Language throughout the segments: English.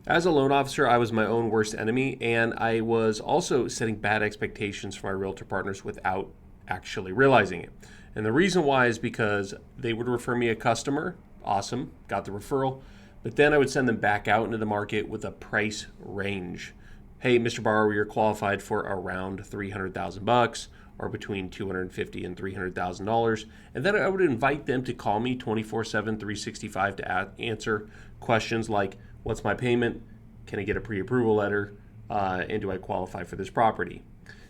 As a loan officer, I was my own worst enemy, and I was also setting bad expectations for my realtor partners without actually realizing it. And the reason why is because they would refer me a customer, awesome, got the referral, but then I would send them back out into the market with a price range. Hey, Mr. Borrower, you're qualified for around 300,000 bucks or between 250 and $300,000. And then I would invite them to call me 24/7, 365 to answer questions like, what's my payment? Can I get a pre-approval letter? And do I qualify for this property?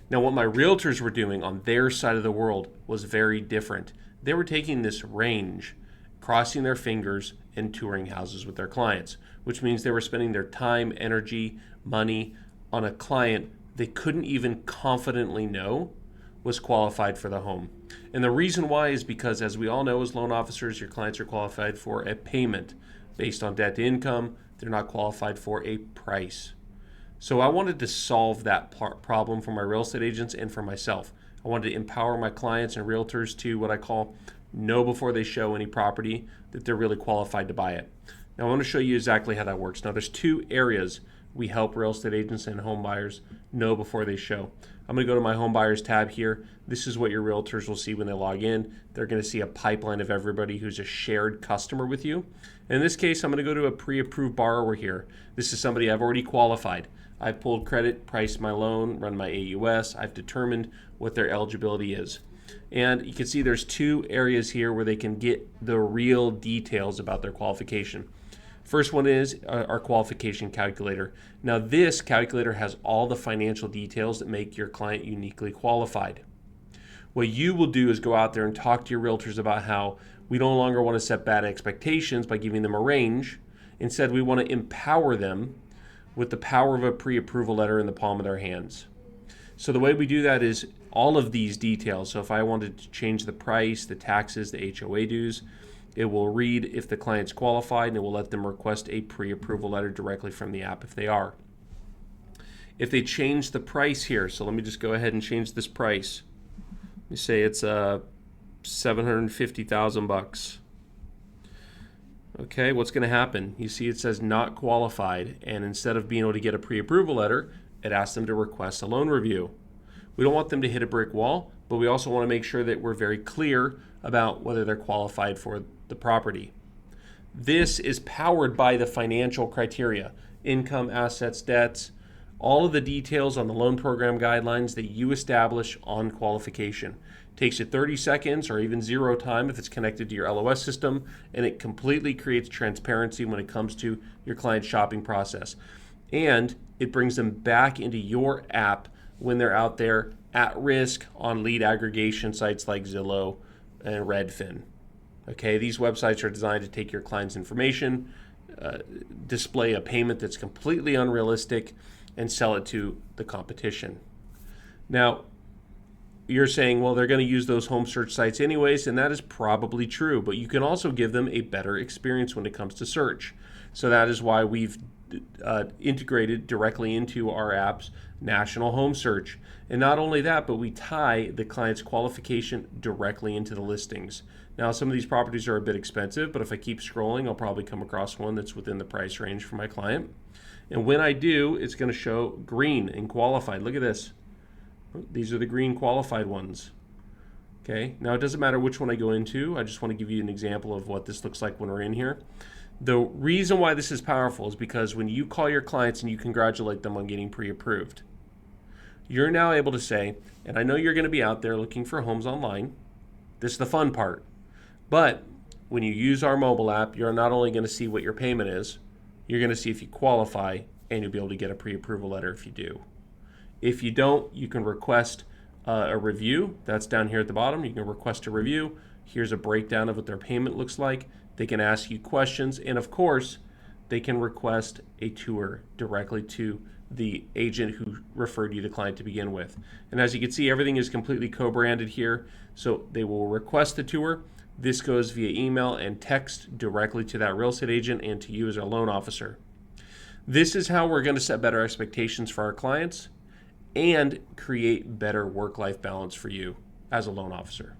Now, what my realtors were doing on their side of the world was very different. They were taking this range, crossing their fingers, and touring houses with their clients, which means they were spending their time, energy, money on a client they couldn't even confidently know was qualified for the home. And the reason why is because, as we all know as loan officers, your clients are qualified for a payment based on debt to income. They're not qualified for a price. So I wanted to solve that problem for my real estate agents and for myself. I wanted to empower my clients and realtors to what I call know before they show any property that they're really qualified to buy it. Now I want to show you exactly how that works. Now there's two areas we help real estate agents and home buyers know before they show. I'm going to go to my home buyers tab here. This is what your realtors will see when they log in. They're going to see a pipeline of everybody who's a shared customer with you. In this case, I'm going to go to a pre-approved borrower here. This is somebody I've already qualified. I've pulled credit, priced my loan, run my AUS. I've determined what their eligibility is. And you can see there's two areas here where they can get the real details about their qualification. First one is our qualification calculator. Now this calculator has all the financial details that make your client uniquely qualified. What you will do is go out there and talk to your realtors about how we no longer want to set bad expectations by giving them a range. Instead, we want to empower them with the power of a pre-approval letter in the palm of their hands. So the way we do that is all of these details. So if I wanted to change the price, the taxes, the HOA dues, it will read if the client's qualified, and it will let them request a pre-approval letter directly from the app if they are. If they change the price here, so let me just go ahead and change this price. Let me say it's $750,000. Okay, what's going to happen? You see it says not qualified, and instead of being able to get a pre-approval letter, it asks them to request a loan review. We don't want them to hit a brick wall, but we also want to make sure that we're very clear about whether they're qualified for the property. This is powered by the financial criteria, income, assets, debts, all of the details on the loan program guidelines that you establish on qualification. It takes you 30 seconds or even zero time if it's connected to your LOS system, and it completely creates transparency when it comes to your client's shopping process. And it brings them back into your app when they're out there at risk on lead aggregation sites like Zillow and Redfin. Okay, these websites are designed to take your client's information, display a payment that's completely unrealistic, and sell it to the competition. Now, you're saying, well, they're going to use those home search sites anyways, and that is probably true, but you can also give them a better experience when it comes to search. So that is why we've integrated directly into our app's national home search. And not only that, but we tie the client's qualification directly into the listings. Now, some of these properties are a bit expensive, but if I keep scrolling, I'll probably come across one that's within the price range for my client. And when I do, it's going to show green and qualified. Look at this. These are the green qualified ones. Okay, now it doesn't matter which one I go into. I just want to give you an example of what this looks like when we're in here. The reason why this is powerful is because when you call your clients and you congratulate them on getting pre-approved, you're now able to say, and I know you're going to be out there looking for homes online. This is the fun part. But when you use our mobile app, you're not only going to see what your payment is, you're going to see if you qualify, and you'll be able to get a pre-approval letter if you do. If you don't, you can request a review. That's down here at the bottom. You can request a review. Here's a breakdown of what their payment looks like. They can ask you questions, and of course, they can request a tour directly to the agent who referred you the client to begin with. And as you can see, everything is completely co-branded here. So they will request the tour. This goes via email and text directly to that real estate agent and to you as a loan officer. This is how we're going to set better expectations for our clients and create better work-life balance for you as a loan officer.